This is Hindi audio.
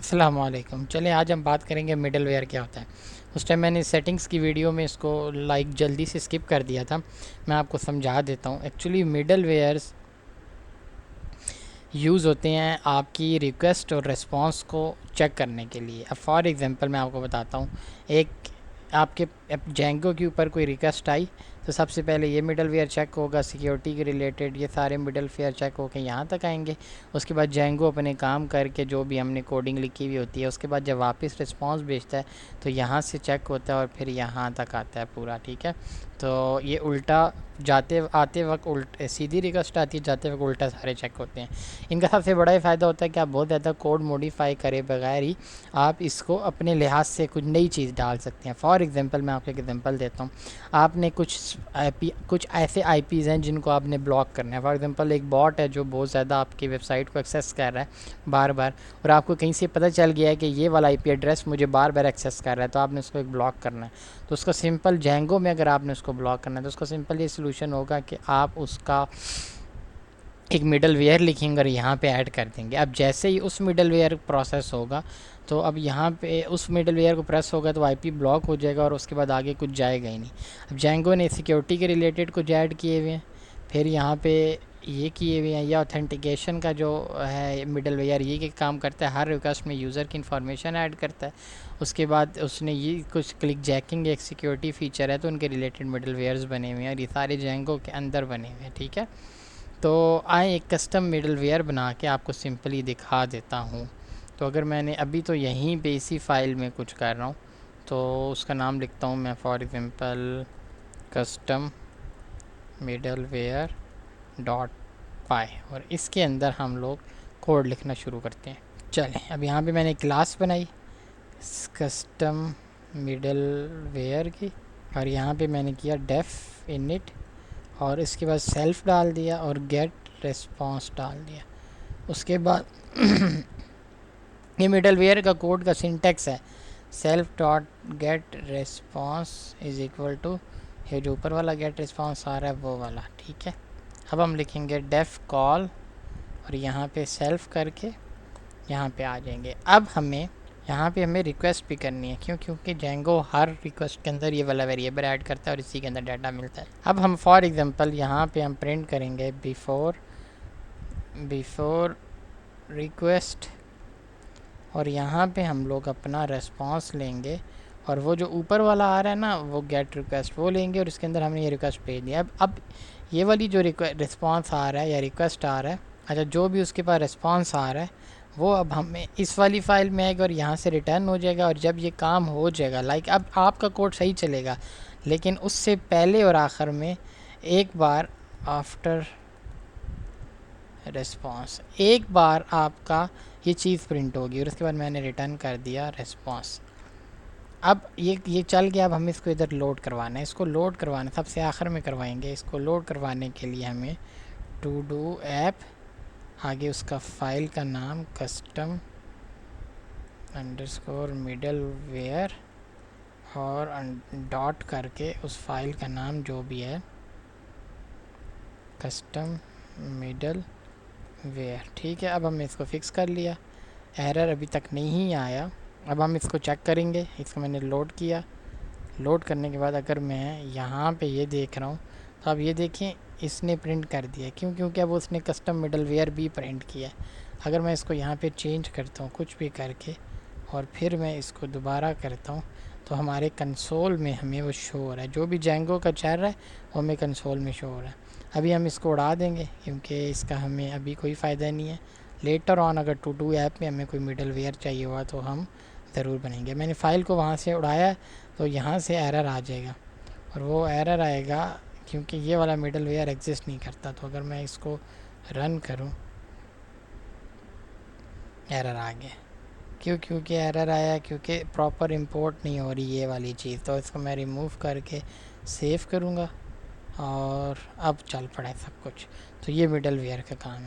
अस्सलाम वालेकुम। चलिए आज हम बात करेंगे मिडलवेयर क्या होता है। उस टाइम मैंने सेटिंग्स की वीडियो में इसको जल्दी से स्किप कर दिया था। मैं आपको समझा देता हूँ। एक्चुअली मिडलवेयर्स यूज़ होते हैं आपकी रिक्वेस्ट और रिस्पांस को चेक करने के लिए। अब फॉर एग्ज़ाम्पल मैं आपको बताता हूँ। एक आपके जेंगो के ऊपर कोई रिक्वेस्ट आई तो सबसे पहले ये मिडलवेयर चेक होगा, सिक्योरिटी के रिलेटेड ये सारे मिडलवेयर चेक होकर यहाँ तक आएंगे। उसके बाद जेंगो अपने काम करके जो भी हमने कोडिंग लिखी हुई होती है उसके बाद जब वापस रिस्पांस भेजता है तो यहाँ से चेक होता है और फिर यहाँ तक आता है पूरा। ठीक है, तो ये उल्टा जाते आते वक्त सीधी रिक्वेस्ट आती है, जाते वक्त उल्टा सारे चेक होते हैं। इनका सबसे बड़ा ही फ़ायदा होता है कि आप बहुत ज़्यादा कोड मॉडिफाई करे बगैर ही आप इसको अपने लिहाज से कुछ नई चीज़ डाल सकते हैं। फॉर एग्ज़ाम्पल मैं आपको एक एग्जांपल देता हूँ। आपने कुछ ऐसे आईपीज़ हैं जिनको आपने ब्लॉक करना है। फॉर एग्ज़ाम्पल एक बॉट है जो बहुत ज़्यादा आपकी वेबसाइट को एक्सेस कर रहा है बार बार, और आपको कहीं से पता चल गया है कि ये वाला आईपी एड्रेस मुझे बार बार एक्सेस कर रहा है, तो आपने उसको एक ब्लॉक करना है। तो उसका सिंपल जेंगो में अगर आपने उसको ब्लॉक करना है तो उसका सिंपल ये सोल्यूशन होगा कि आप उसका एक मिडल वेयर लिखेंगे और यहाँ पे ऐड कर देंगे। अब जैसे ही उस मिडल वेयर प्रोसेस होगा तो अब यहाँ पे उस मिडल वेयर को प्रेस होगा तो आईपी ब्लॉक हो जाएगा और उसके बाद आगे कुछ जाएगा ही नहीं। अब जेंगो ने सिक्योरिटी के रिलेटेड कुछ ऐड किए हुए हैं, फिर यहाँ पे ये किए हुए हैं। या ऑथेंटिकेशन का जो है मिडल वेयर ये के काम करता है, हर रिक्वेस्ट में यूज़र की इन्फॉर्मेशन ऐड करता है। उसके बाद उसने ये कुछ क्लिक जैकिंग एक सिक्योरिटी फीचर है तो उनके रिलेटेड मिडल वेयर्स बने हुए हैं और ये सारे जेंगो के अंदर बने हुए हैं। ठीक है, तो आए एक कस्टम मिडलवेयर बना के आपको सिंपली दिखा देता हूँ। तो अगर मैंने अभी तो यहीं पे इसी फाइल में कुछ कर रहा हूँ तो उसका नाम लिखता हूँ मैं, for example custom middleware dot py, और इसके अंदर हम लोग कोड लिखना शुरू करते हैं। चलें, अब यहाँ पे मैंने क्लास बनाई कस्टम मिडलवेयर की, और यहाँ पे मैंने किया डेफ इनिट और इसके बाद सेल्फ डाल दिया और गेट रिस्पांस डाल दिया। उसके बाद ये मिडलवेयर का कोड का सिंटेक्स है, self dot get response is equal to ये जो ऊपर वाला गेट रिस्पांस आ रहा है वो वाला। ठीक है, अब हम लिखेंगे डेफ कॉल और यहाँ पे सेल्फ करके यहाँ पे आ जाएंगे। अब हमें रिक्वेस्ट भी करनी है, क्योंकि जेंगो हर रिक्वेस्ट के अंदर ये वाला वेरिएबल ऐड करता है और इसी के अंदर डाटा मिलता है। अब हम फॉर एग्जांपल यहाँ पे हम प्रिंट करेंगे बिफोर रिक्वेस्ट, और यहाँ पे हम लोग अपना रेस्पॉन्स लेंगे और वो जो ऊपर वाला आ रहा है ना वो गेट रिक्वेस्ट वो लेंगे और इसके अंदर हमने ये रिक्वेस्ट भेज दिया। अब ये वाली जो रिस्पॉन्स आ रहा है या रिक्वेस्ट आ रहा है, अच्छा जो भी उसके पास रिस्पॉन्स आ रहा है वो अब हमें इस वाली फ़ाइल में आएगा और यहाँ से रिटर्न हो जाएगा। और जब ये काम हो जाएगा अब आपका कोड सही चलेगा, लेकिन उससे पहले और आखिर में एक बार आफ्टर रिस्पॉन्स एक बार आपका ये चीज़ प्रिंट होगी और उसके बाद मैंने रिटर्न कर दिया रिस्पॉन्स। अब ये चल गया। अब हमें इसको इधर लोड करवाना है। इसको लोड करवाना सबसे आखिर में करवाएंगे। इसको लोड करवाने के लिए हमें टू डू ऐप, आगे उसका फ़ाइल का नाम कस्टम अंडरस्कोर मिडल वेयर और डॉट करके उस फाइल का नाम जो भी है कस्टम मिडल वेयर। ठीक है, अब हमने इसको फिक्स कर लिया। एरर अभी तक नहीं आया। अब हम इसको चेक करेंगे। इसको मैंने लोड किया। लोड करने के बाद अगर मैं यहाँ पे ये देख रहा हूँ तो अब ये देखें इसने प्रिंट कर दिया। क्योंकि अब उसने कस्टम मिडलवेयर भी प्रिंट किया। अगर मैं इसको यहाँ पे चेंज करता हूँ कुछ भी करके और फिर मैं इसको दोबारा करता हूँ तो हमारे कंसोल में हमें वो शो हो रहा है, जो भी जेंगो का चल रहा है वो हमें कंसोल में शो हो रहा है। अभी हम इसको उड़ा देंगे क्योंकि इसका हमें अभी कोई फ़ायदा नहीं है। लेटर ऑन अगर टू डू ऐप में हमें कोई मिडल वेयर चाहिए हुआ तो हम ज़रूर बनेंगे। मैंने फ़ाइल को वहाँ से उड़ाया तो यहाँ से एरर आ जाएगा और वो एरर आएगा क्योंकि ये वाला मिडल वेयर एग्जिस्ट नहीं करता। तो अगर मैं इसको रन करूँ एरर आ गया। क्योंकि एरर आया क्योंकि प्रॉपर इंपोर्ट नहीं हो रही ये वाली चीज़। तो इसको मैं रिमूव करके सेव करूँगा और अब चल पड़ा है सब कुछ। तो ये मिडल वेयर का काम है।